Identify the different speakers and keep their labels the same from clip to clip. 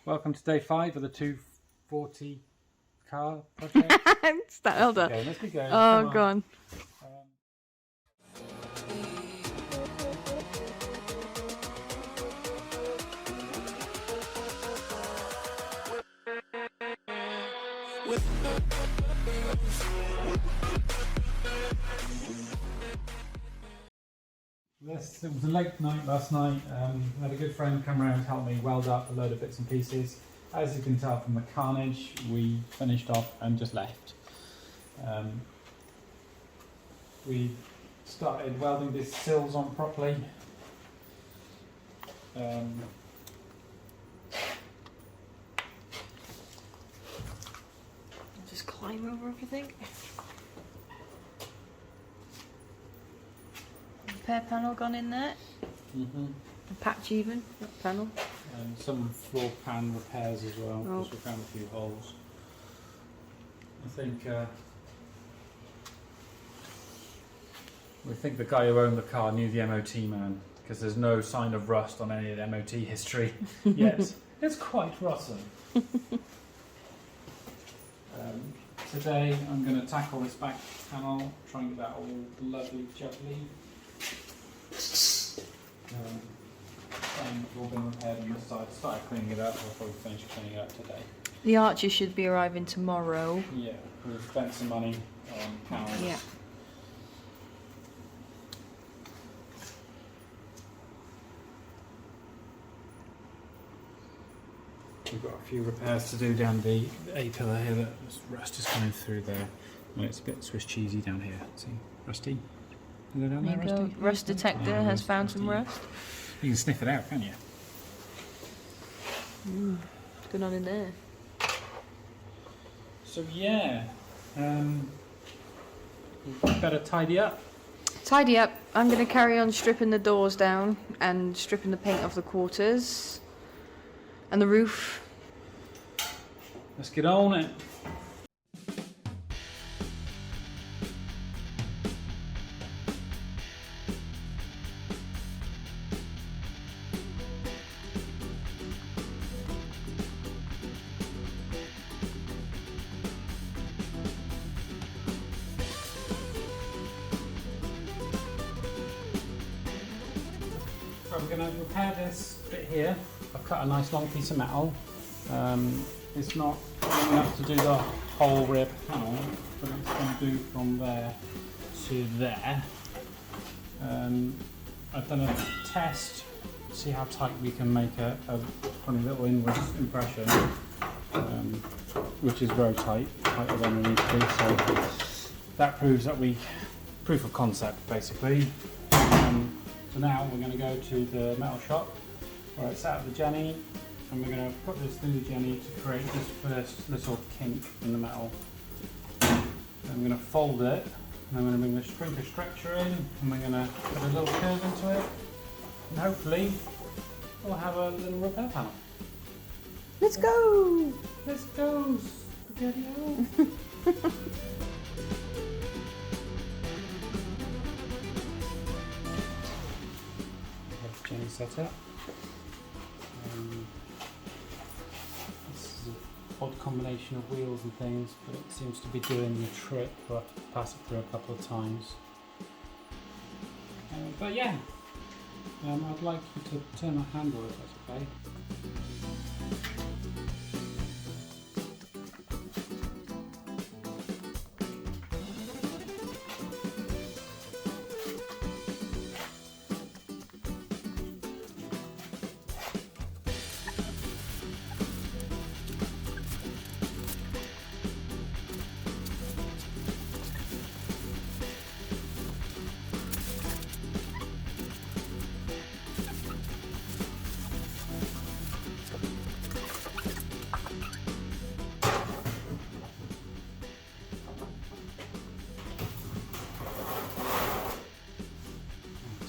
Speaker 1: Welcome to day 5 of the 240 car project.
Speaker 2: Start, hold on.
Speaker 1: Let's be going.
Speaker 2: Oh, go on.
Speaker 1: It was a late night last night. I had a good friend come around to help me weld up a load of bits and pieces. As you can tell from the carnage, we finished off and just left. We started welding these sills on properly.
Speaker 2: Just climb over everything. Repair panel gone in there. A patch even, that panel.
Speaker 1: And some floor pan repairs as well, because we found a few holes. We think the guy who owned the car knew the MOT man, because there's no sign of rust on any of the MOT history yet. It's quite rotten. Today I'm going to tackle this back panel, try and get that all lovely jubbly. And all been repaired on this side. Started cleaning it up. We'll probably finish cleaning it up today.
Speaker 2: The arches should be arriving tomorrow.
Speaker 1: Yeah, we've spent some money on panels.
Speaker 2: Yeah.
Speaker 1: We've got a few repairs to do down the A pillar here. That rust is coming through there. And it's a bit Swiss cheesy down here. See, rusty. Is it down there, rusty?
Speaker 2: Rust detector has found some rust.
Speaker 1: You can sniff it out, can't you?
Speaker 2: What's going on in there?
Speaker 1: So yeah, we better tidy up.
Speaker 2: Tidy up. I'm going to carry on stripping the doors down and stripping the paint off the quarters and the roof.
Speaker 1: Let's get on it. So I'm going to repair this bit here. I've cut a nice long piece of metal. It's not long enough to do the whole rear panel, but it's going to do from there to there. I've done a test to see how tight we can make a funny little inward impression, which is very tight, tighter than we need to be. So that proves that proof of concept basically. So now we're going to go to the metal shop where it's at the Jenny, and we're going to put this through the Jenny to create this first little kink in the metal. I'm going to fold it, and I'm going to bring the sprinter stretcher in, and we're going to put a little curve into it, and hopefully we'll have a little repair panel.
Speaker 2: Let's go!
Speaker 1: Let's go! Spaghetti-o! Jenny set up. This is an odd combination of wheels and things, but it seems to be doing the trick. We'll have to pass it through a couple of times. But yeah, I'd like you to turn the handle if that's okay.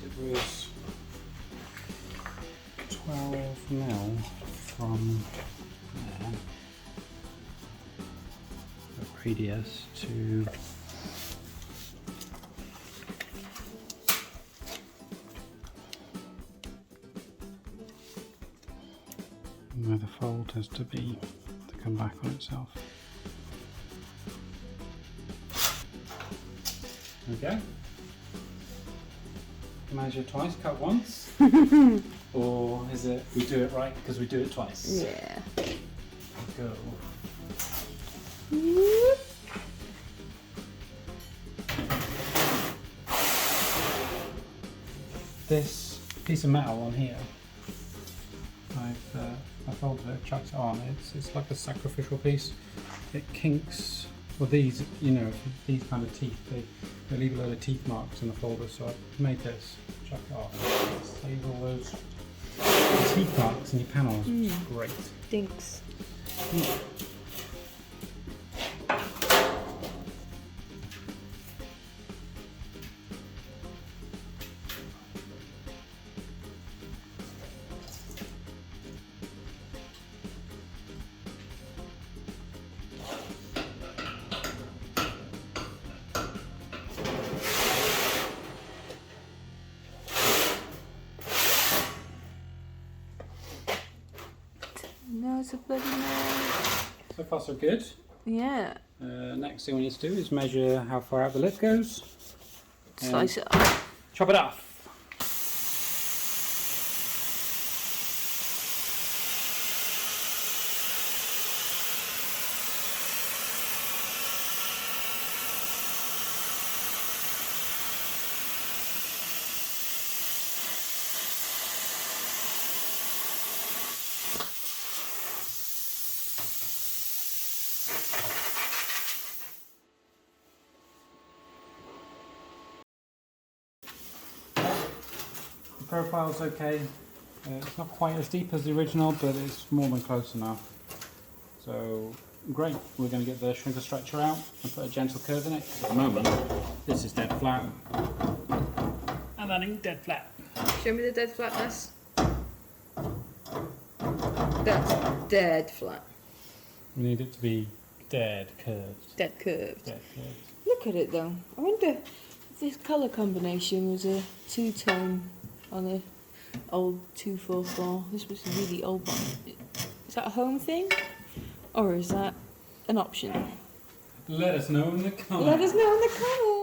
Speaker 1: It was 12 mil from there, the radius to where the fold has to come back on itself. There we go. Measure twice, cut once. Or is it we do it right because we do it twice?
Speaker 2: Yeah.
Speaker 1: Go. This piece of metal on here, I folded it, chucked it on. It's like a sacrificial piece. It kinks. Well, these, you know, these kind of teeth, they leave a load of teeth marks in the folder. So I made this, chuck it off, save all those teeth marks in your panels, which is great.
Speaker 2: Dinks. No, it's a bloody mess.
Speaker 1: So far so good.
Speaker 2: Yeah.
Speaker 1: Next thing we need to do is measure how far out the lip goes.
Speaker 2: Slice it up.
Speaker 1: Chop it off. The profile's okay. It's not quite as deep as the original, but it's more than close enough. So great. We're going to get the shrinker stretcher out and put a gentle curve in it. At the moment, this is dead flat, and that ain't dead flat.
Speaker 2: Show me the dead flatness. That's dead flat.
Speaker 1: We need it to be dead curved.
Speaker 2: Dead curved.
Speaker 1: Dead curved.
Speaker 2: Look at it though. I wonder if this colour combination was a two-tone on a old 244. This was a really old one. Is that a home thing? Or is that an option?
Speaker 1: Let us know in the comments.
Speaker 2: Let us know in the comments.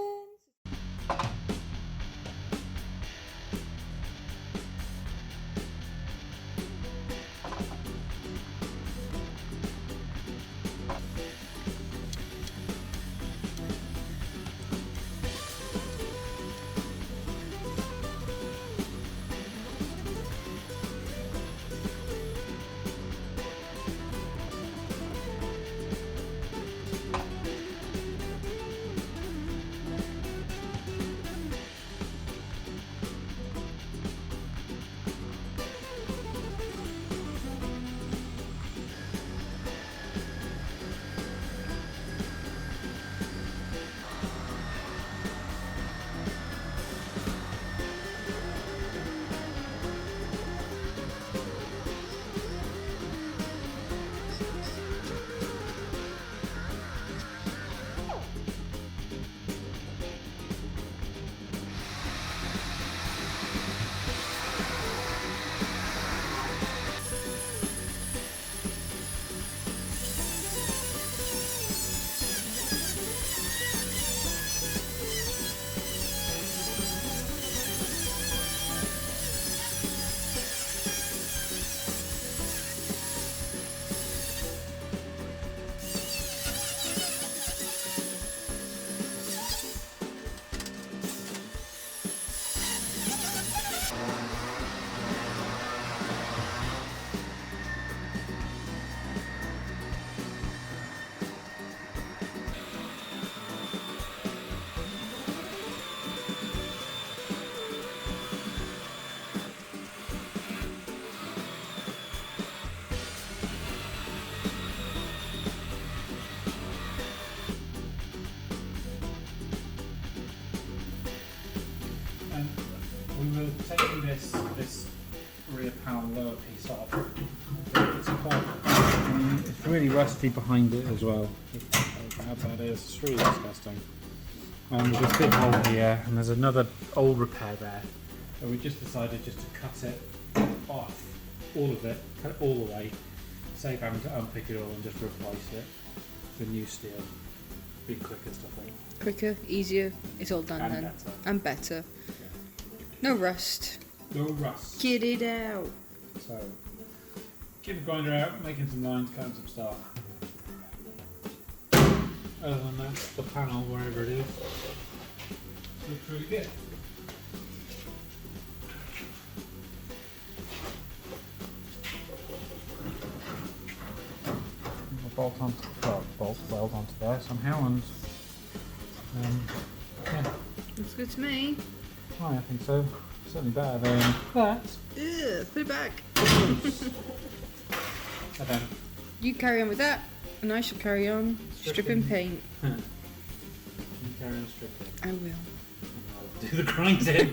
Speaker 1: we were taking this rear panel lower piece off. It's really rusty behind it as well. How bad it is, it's really disgusting. There's a big hole here, and there's another old repair there. So we just decided just to cut it off all of it, cut it all the way, save having to unpick it all and just replace it with new steel. Be quicker stuff, I think.
Speaker 2: Quicker, easier, it's all done
Speaker 1: And
Speaker 2: then.
Speaker 1: better.
Speaker 2: And better. No rust.
Speaker 1: No rust.
Speaker 2: Get it out.
Speaker 1: So, keep the grinder out, making some lines, cutting some stuff. Other than that, the panel, wherever it is, looks really good. Bolt onto, weld onto there somehow, and yeah.
Speaker 2: Looks good to me.
Speaker 1: I think so. Certainly better than that.
Speaker 2: Ugh, put it back.
Speaker 1: I don't.
Speaker 2: You carry on with that, and I shall carry on stripping paint.
Speaker 1: You carry on stripping.
Speaker 2: I will.
Speaker 1: And I'll do the grinding.